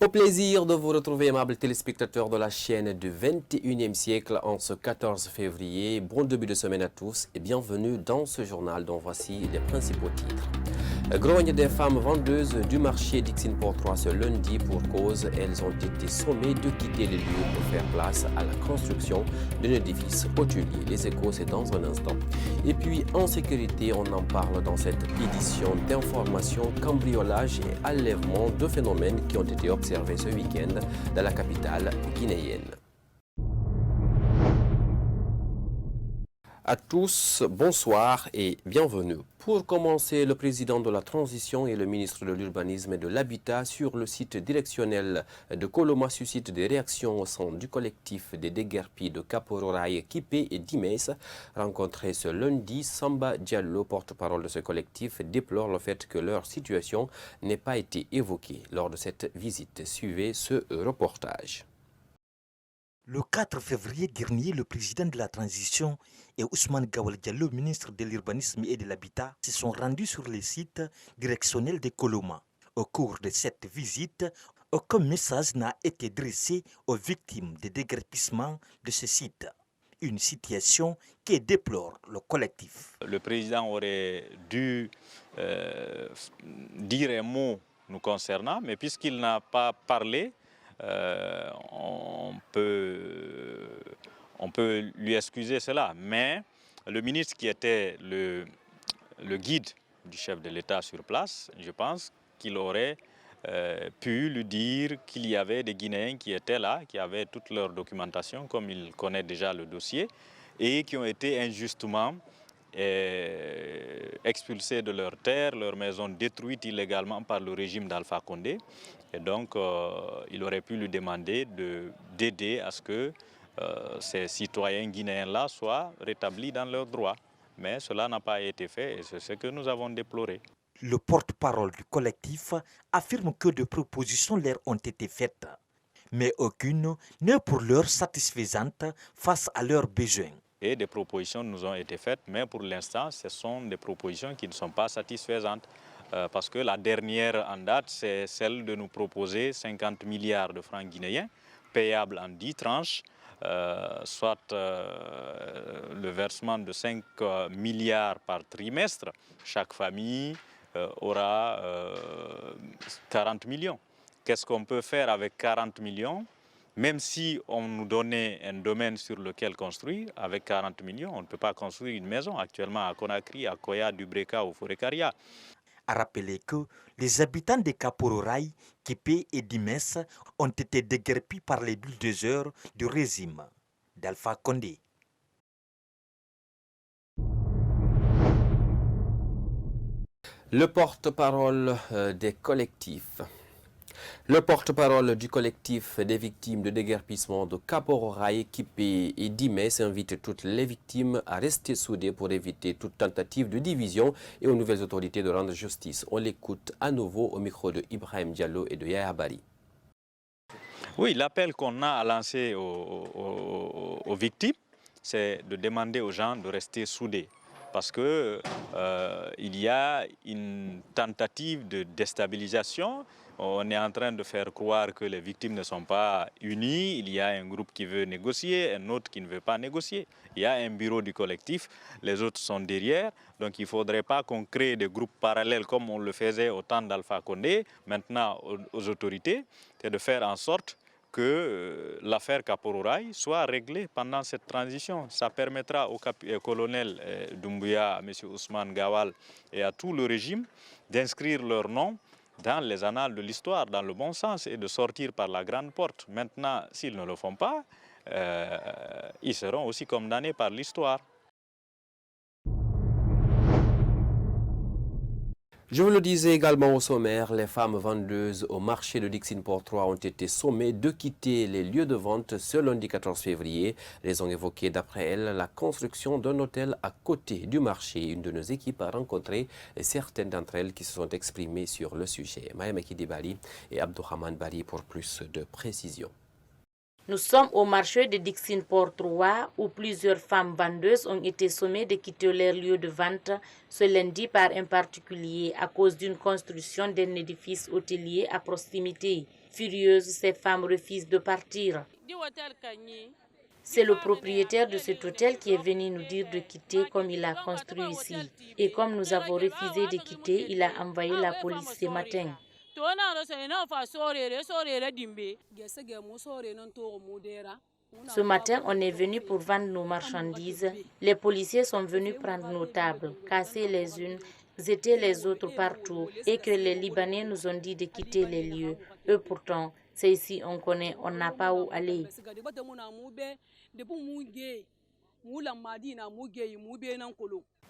Au plaisir de vous retrouver, aimables téléspectateurs de la chaîne du 21e siècle en ce 14 février. Bon début de semaine à tous et bienvenue dans ce journal dont voici les principaux titres. Grogne des femmes vendeuses du marché d'Ixinport 3 ce lundi pour cause. Elles ont été sommées de quitter les lieux pour faire place à la construction d'un édifice hôtelier. Les échos, c'est dans un instant. Et puis, en sécurité, on en parle dans cette édition d'information, cambriolage et enlèvement, deux phénomènes qui ont été observés ce week-end dans la capitale guinéenne. À tous, bonsoir et bienvenue. Pour commencer, le président de la transition et le ministre de l'Urbanisme et de l'Habitat sur le site directionnel de Koloma suscitent des réactions au sein du collectif des déguerpis de Kapororaï, Kipé et Dimès. Rencontré ce lundi, Samba Diallo, porte-parole de ce collectif, déplore le fait que leur situation n'ait pas été évoquée lors de cette visite. Suivez ce reportage. Le 4 février dernier, le président de la transition et Ousmane Gawal Diallo, ministre de l'Urbanisme et de l'Habitat, se sont rendus sur le site directionnel de Koloma. Au cours de cette visite, aucun message n'a été dressé aux victimes des déguerpissements de ce site. Une situation qui déplore le collectif. Le président aurait dû dire un mot nous concernant, mais puisqu'il n'a pas parlé, on peut lui excuser cela. Mais le ministre qui était le guide du chef de l'État sur place, je pense qu'il aurait pu lui dire qu'il y avait des Guinéens qui étaient là, qui avaient toute leur documentation, comme il connaît déjà le dossier, et qui ont été injustement expulsés de leurs terres, leurs maisons détruites illégalement par le régime d'Alpha Condé. Et donc, il aurait pu lui demander d'aider à ce que ces citoyens guinéens-là soient rétablis dans leurs droits. Mais cela n'a pas été fait et c'est ce que nous avons déploré. Le porte-parole du collectif affirme que des propositions leur ont été faites, mais aucune n'est pour l'heure satisfaisante face à leurs besoins. Et des propositions nous ont été faites, mais pour l'instant, ce sont des propositions qui ne sont pas satisfaisantes. Parce que la dernière en date, c'est celle de nous proposer 50 milliards de francs guinéens, payables en 10 tranches, soit le versement de 5 milliards par trimestre. Chaque famille aura 40 millions. Qu'est-ce qu'on peut faire avec 40 millions ? Même si on nous donnait un domaine sur lequel construire, avec 40 millions, on ne peut pas construire une maison actuellement à Conakry, à Koya, Dubreka ou Forêt-Caria. À rappeler que les habitants de Kapororaï, Kipé et Dimès ont été déguerpis par les bulldozers du régime d'Alpha Condé. Le porte-parole des collectifs. Le porte-parole du collectif des victimes de déguerpissement de Kapororaï, Kipé et Dimès invite toutes les victimes à rester soudées pour éviter toute tentative de division et aux nouvelles autorités de rendre justice. On l'écoute à nouveau au micro de Ibrahim Diallo et de Yaya Bari. Oui, l'appel qu'on a à lancer aux victimes, c'est de demander aux gens de rester soudés. Parce qu'il y a une tentative de déstabilisation. On est en train de faire croire que les victimes ne sont pas unies. Il y a un groupe qui veut négocier, un autre qui ne veut pas négocier. Il y a un bureau du collectif, les autres sont derrière. Donc il ne faudrait pas qu'on crée des groupes parallèles comme on le faisait au temps d'Alpha Condé, maintenant aux autorités. C'est de faire en sorte que l'affaire Kapororaï soit réglée pendant cette transition. Ça permettra au colonel Doumbouya, à M. Ousmane Gawal et à tout le régime d'inscrire leur nom dans les annales de l'histoire, dans le bon sens, et de sortir par la grande porte. Maintenant, s'ils ne le font pas, ils seront aussi condamnés par l'histoire. Je vous le disais également au sommaire, les femmes vendeuses au marché de Dixinport 3 ont été sommées de quitter les lieux de vente ce lundi 14 février. Raison évoquée d'après elles, la construction d'un hôtel à côté du marché. Une de nos équipes a rencontré certaines d'entre elles qui se sont exprimées sur le sujet. Mayamaki Dibali et Abdourahman Bari pour plus de précisions. Nous sommes au marché de Dixine-Port 3 où plusieurs femmes vendeuses ont été sommées de quitter leur lieu de vente ce lundi par un particulier à cause d'une construction d'un édifice hôtelier à proximité. Furieuses, ces femmes refusent de partir. C'est le propriétaire de cet hôtel qui est venu nous dire de quitter comme il a construit ici. Et comme nous avons refusé de quitter, il a envoyé la police ce matin. Ce matin, on est venu pour vendre nos marchandises. Les policiers sont venus prendre nos tables, casser les unes, jeter les autres partout et que les Libanais nous ont dit de quitter les lieux. Eux pourtant, c'est ici on connaît, on n'a pas où aller.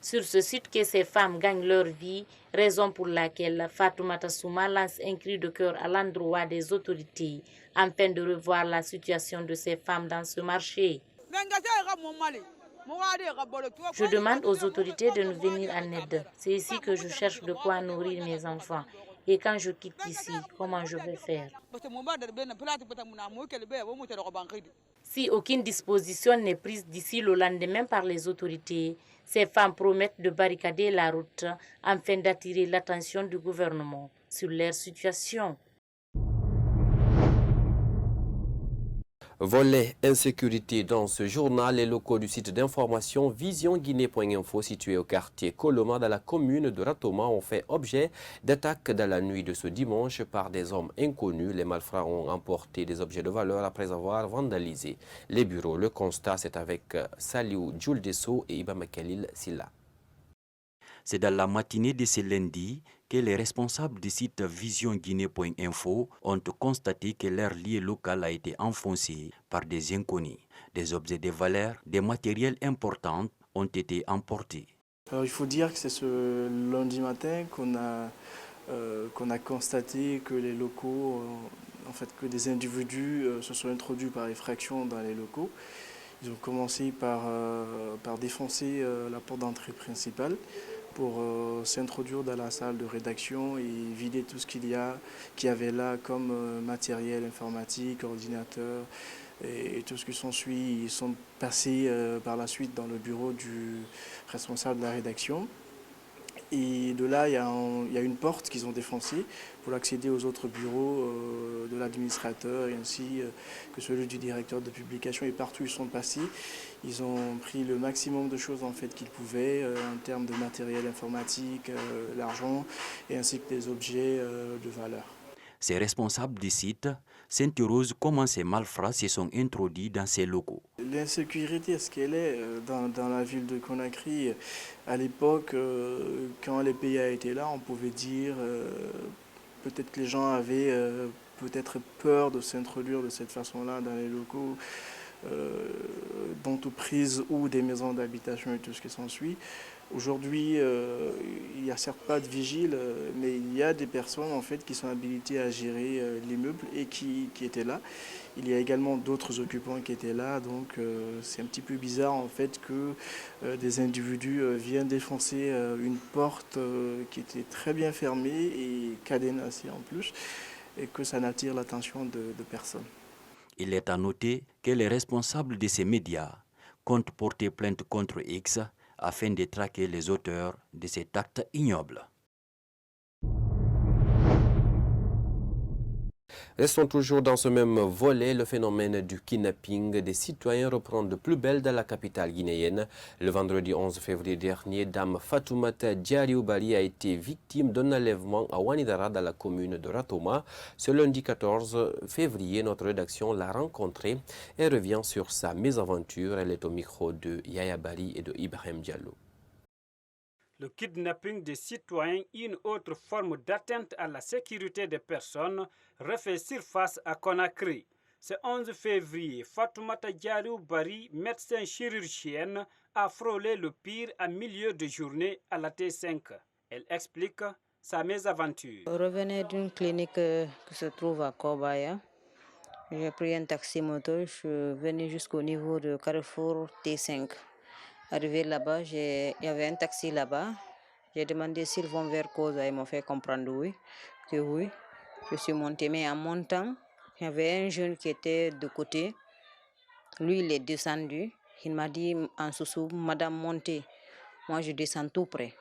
Sur ce site que ces femmes gagnent leur vie, raison pour laquelle Fatoumata Souma lance un cri de cœur à l'endroit des autorités afin de revoir la situation de ces femmes dans ce marché. Je demande aux autorités de nous venir en aide. C'est ici que je cherche de quoi nourrir mes enfants. Et quand je quitte ici, comment je vais faire? Si aucune disposition n'est prise d'ici le lendemain par les autorités, ces femmes promettent de barricader la route afin d'attirer l'attention du gouvernement sur leur situation. Volet insécurité dans ce journal, les locaux du site d'information visionguinée.info situé au quartier Koloma dans la commune de Ratoma ont fait objet d'attaques dans la nuit de ce dimanche par des hommes inconnus. Les malfrats ont emporté des objets de valeur après avoir vandalisé les bureaux. Le constat, c'est avec Saliou Djouldesso et Iba Makelil Silla. C'est dans la matinée de ce lundi que les responsables du site visionguinée.info ont constaté que leur lieu local a été enfoncé par des inconnus. Des objets de valeur, des matériels importants ont été emportés. Alors, il faut dire que c'est ce lundi matin qu'on a constaté que les locaux, que des individus se sont introduits par effraction dans les locaux. Ils ont commencé par défoncer la porte d'entrée principale pour s'introduire dans la salle de rédaction et vider tout ce qu'il y avait là comme matériel informatique, ordinateur et tout ce qui s'ensuit. Ils sont passés par la suite dans le bureau du responsable de la rédaction. Et de là, il y a une porte qu'ils ont défoncée pour accéder aux autres bureaux de l'administrateur et ainsi que celui du directeur de publication. Et partout où ils sont passés, ils ont pris le maximum de choses qu'ils pouvaient en termes de matériel informatique, l'argent et ainsi que des objets de valeur. Ces responsables du site s'interrogent comment ces malfrats se sont introduits dans ces locaux. L'insécurité, ce qu'elle est dans la ville de Conakry, à l'époque, quand les PIA étaient là, on pouvait dire peut-être que les gens avaient peut-être peur de s'introduire de cette façon-là dans les locaux d'entreprises ou des maisons d'habitation et tout ce qui s'ensuit. Aujourd'hui, il n'y a certes pas de vigile, mais il y a des personnes qui sont habilitées à gérer l'immeuble et qui étaient là. Il y a également d'autres occupants qui étaient là, donc c'est un petit peu bizarre que des individus viennent défoncer une porte qui était très bien fermée et cadenassée en plus, et que ça n'attire l'attention de personne. Il est à noter que les responsables de ces médias comptent porter plainte contre X afin de traquer les auteurs de cet acte ignoble. Restons toujours dans ce même volet. Le phénomène du kidnapping des citoyens reprend de plus belle dans la capitale guinéenne. Le vendredi 11 février dernier, Dame Fatoumata Diariou Bari a été victime d'un enlèvement à Wanidara dans la commune de Ratoma. Ce lundi 14 février, notre rédaction l'a rencontrée et revient sur sa mésaventure. Elle est au micro de Yaya Bari et de Ibrahim Diallo. Le kidnapping des citoyens, une autre forme d'atteinte à la sécurité des personnes, refait surface à Conakry. Ce 11 février, Fatoumata Diariou Bari, médecin chirurgienne, a frôlé le pire à milieu de journée à la T5. Elle explique sa mésaventure. Je revenais d'une clinique qui se trouve à Kobaya. J'ai pris un taxi moto, je suis venu jusqu'au niveau de Carrefour T5. Arrivé là-bas, il y avait un taxi là-bas. J'ai demandé s'ils vont vers Koza. Ils m'ont fait comprendre oui. Je suis monté. Mais en montant, il y avait un jeune qui était de côté. Lui, il est descendu. Il m'a dit en sous Madame, montez. Moi, je descends tout près.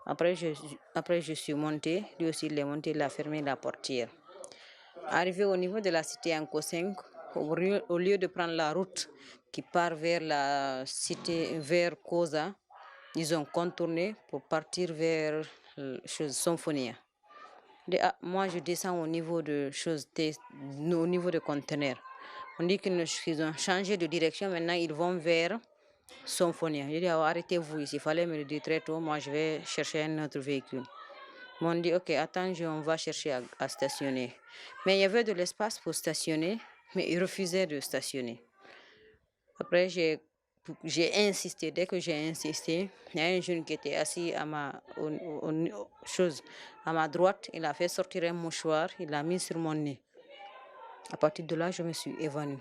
Après, je suis montée. Lui aussi, il est monté, il a fermé la portière. Arrivé au niveau de la cité Anko 5, au lieu de prendre la route qui part vers la cité, vers Koza, ils ont contourné pour partir vers Symphonia. Moi, je descends au niveau de au niveau de conteneurs. On dit qu'ils ont changé de direction. Maintenant, ils vont vers Symphonia. J'ai dit, arrêtez-vous ici. Il fallait me le dire très tôt. Moi, je vais chercher un autre véhicule. Ils m'ont dit, ok, attends, on va chercher à stationner. Mais il y avait de l'espace pour stationner, mais ils refusaient de stationner. Après, j'ai insisté. Dès que j'ai insisté, il y a un jeune qui était assis à ma droite. Il a fait sortir un mouchoir, il l'a mis sur mon nez. À partir de là, je me suis évanouie.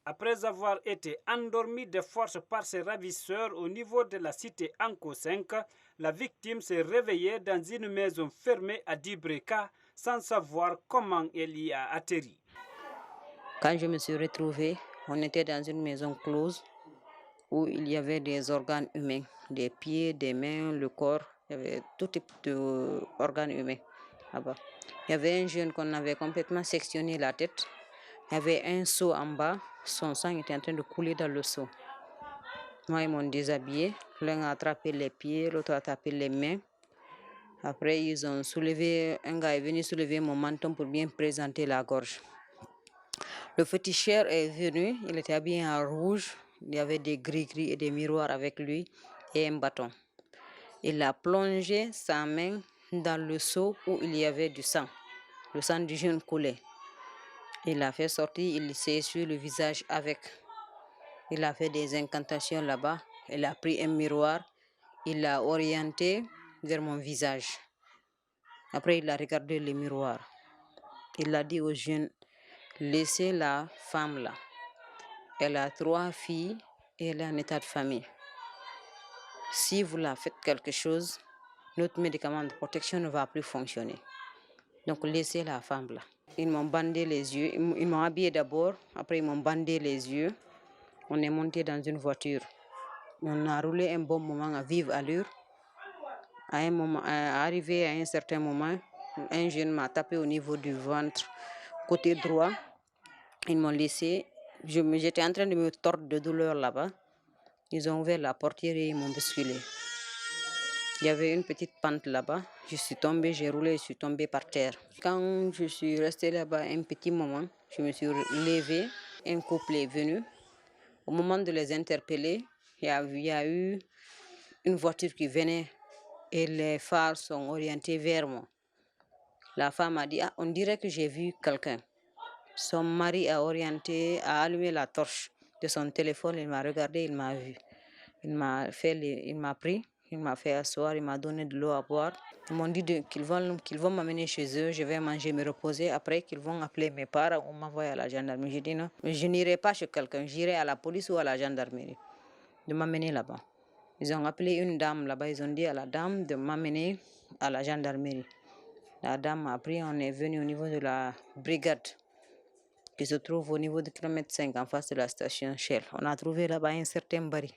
Après avoir été endormie de force par ses ravisseurs au niveau de la cité Anko 5, la victime s'est réveillée dans une maison fermée à Dibreka sans savoir comment elle y a atterri. Quand je me suis retrouvée, on était dans une maison close où il y avait des organes humains, des pieds, des mains, le corps, il y avait tout type d'organes humains là-bas. Il y avait un jeune qu'on avait complètement sectionné la tête. Il y avait un seau en bas, son sang était en train de couler dans le seau. Moi, ils m'ont déshabillé. L'un a attrapé les pieds, l'autre a attrapé les mains. Après, ils ont soulevé, un gars est venu soulever mon menton pour bien présenter la gorge. Le féticheur est venu, il était habillé en rouge. Il y avait des gris-gris et des miroirs avec lui et un bâton. Il a plongé sa main dans le seau où il y avait du sang. Le sang du jeune coulait. Il l'a fait sortir, il s'est essuyé le visage avec. Il a fait des incantations là-bas. Il a pris un miroir, il l'a orienté vers mon visage. Après, il a regardé le miroir. Il a dit aux jeunes, laissez la femme là. Elle a 3 filles et elle est en état de famille. Si vous la faites quelque chose, notre médicament de protection ne va plus fonctionner. Donc, laissez la femme là. Ils m'ont bandé les yeux. Ils m'ont habillé d'abord. Après, ils m'ont bandé les yeux. On est monté dans une voiture. On a roulé un bon moment à vive allure. Arrivé à un certain moment, un jeune m'a tapé au niveau du ventre, côté droit. Ils m'ont laissé. J'étais en train de me tordre de douleur là-bas. Ils ont ouvert la portière et ils m'ont bousculé. Il y avait une petite pente là-bas. Je suis tombée, j'ai roulé, je suis tombée par terre. Quand je suis restée là-bas un petit moment, je me suis levée. Un couple est venu. Au moment de les interpeller, il y a eu une voiture qui venait et les phares sont orientés vers moi. La femme a dit, on dirait que j'ai vu quelqu'un. Son mari a allumé la torche de son téléphone, il m'a regardé, il m'a vu. Il m'a pris, il m'a fait asseoir, il m'a donné de l'eau à boire. Ils m'ont dit qu'ils vont m'amener chez eux, je vais manger, me reposer. Après, qu'ils vont appeler mes parents ou m'envoyer à la gendarmerie. J'ai dit non, je n'irai pas chez quelqu'un, j'irai à la police ou à la gendarmerie, de m'amener là-bas. Ils ont appelé une dame là-bas, ils ont dit à la dame de m'amener à la gendarmerie. La dame m'a pris, on est venu au niveau de la brigade qui se trouve au niveau de kilomètre 5 en face de la station Shell. On a trouvé là-bas un certain Bari.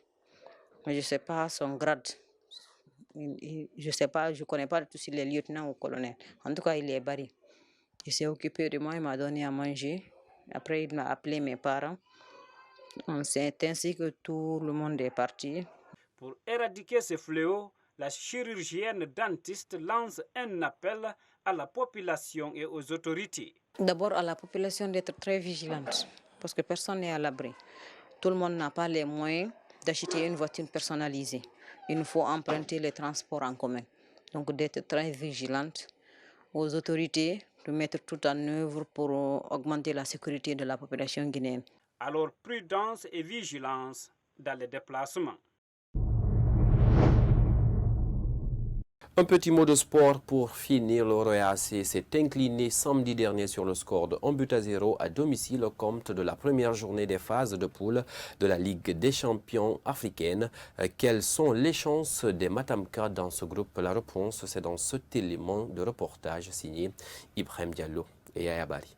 Mais je ne sais pas son grade. Je ne sais pas, je ne connais pas tous les lieutenants ou colonels. En tout cas, il est Bari. Il s'est occupé de moi, il m'a donné à manger. Après, il m'a appelé mes parents. C'est ainsi que tout le monde est parti. Pour éradiquer ce fléau, la chirurgienne dentiste lance un appel à la population et aux autorités. D'abord à la population d'être très vigilante, parce que personne n'est à l'abri. Tout le monde n'a pas les moyens d'acheter une voiture personnalisée. Il nous faut emprunter les transports en commun. Donc d'être très vigilante, aux autorités de mettre tout en œuvre pour augmenter la sécurité de la population guinéenne. Alors prudence et vigilance dans les déplacements. Un petit mot de sport pour finir. Le Royal AC s'est incliné samedi dernier sur le score de 1-0 à domicile au compte de la première journée des phases de poule de la Ligue des champions africaine. Quelles sont les chances des Matamka dans ce groupe? La réponse, c'est dans cet élément de reportage signé Ibrahim Diallo et Yaya Bari.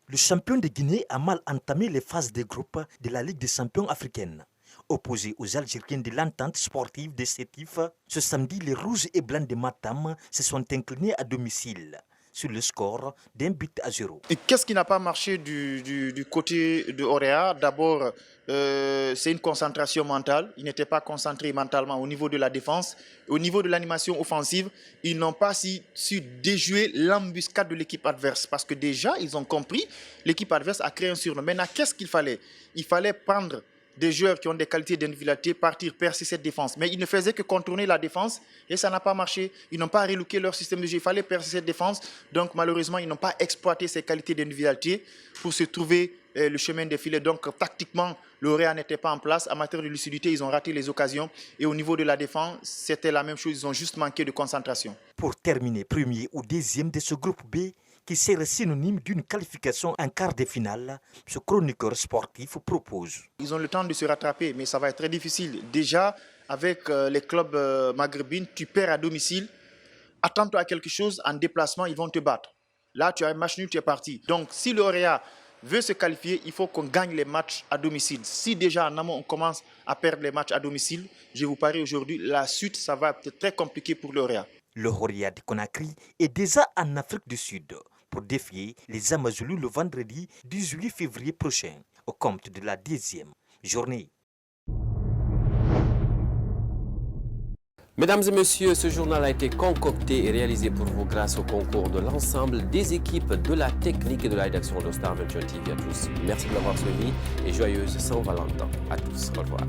Le champion de Guinée a mal entamé les phases de groupe de la Ligue des champions africaine. Opposés aux Algériens de l'entente sportive des Sétifs, ce samedi, les rouges et blancs de Matam se sont inclinés à domicile sur le score d'1-0. Et qu'est-ce qui n'a pas marché du côté de Auréa? D'abord, c'est une concentration mentale. Ils n'étaient pas concentrés mentalement au niveau de la défense. Au niveau de l'animation offensive, ils n'ont pas su déjouer l'embuscade de l'équipe adverse. Parce que déjà, ils ont compris, l'équipe adverse a créé un surnom. Maintenant, qu'est-ce qu'il fallait? Il fallait prendre des joueurs qui ont des qualités d'individualité, partir, percer cette défense. Mais ils ne faisaient que contourner la défense et ça n'a pas marché. Ils n'ont pas relooké leur système de jeu. Il fallait percer cette défense. Donc malheureusement, ils n'ont pas exploité ces qualités d'individualité pour se trouver le chemin défilé. Donc tactiquement, l'Auréa n'était pas en place. En matière de lucidité, ils ont raté les occasions. Et au niveau de la défense, c'était la même chose. Ils ont juste manqué de concentration. Pour terminer premier ou deuxième de ce groupe B, qui serait synonyme d'une qualification en quart de finale, ce chroniqueur sportif propose. Ils ont le temps de se rattraper, mais ça va être très difficile. Déjà, avec les clubs maghrébins, tu perds à domicile. Attends-toi à quelque chose, en déplacement, ils vont te battre. Là, tu as un match nul, tu es parti. Donc, si l'Auréa veut se qualifier, il faut qu'on gagne les matchs à domicile. Si déjà en amont, on commence à perdre les matchs à domicile, je vous parie aujourd'hui, la suite, ça va être très compliqué pour l'Auréa. Le Horia de Conakry est déjà en Afrique du Sud pour défier les Amazulu le vendredi 18 février prochain, au compte de la 10e journée. Mesdames et messieurs, ce journal a été concocté et réalisé pour vous grâce au concours de l'ensemble des équipes de la technique et de la rédaction de Star 21 TV à tous. Merci de l'avoir suivi et joyeuse Saint-Valentin à tous. Au revoir.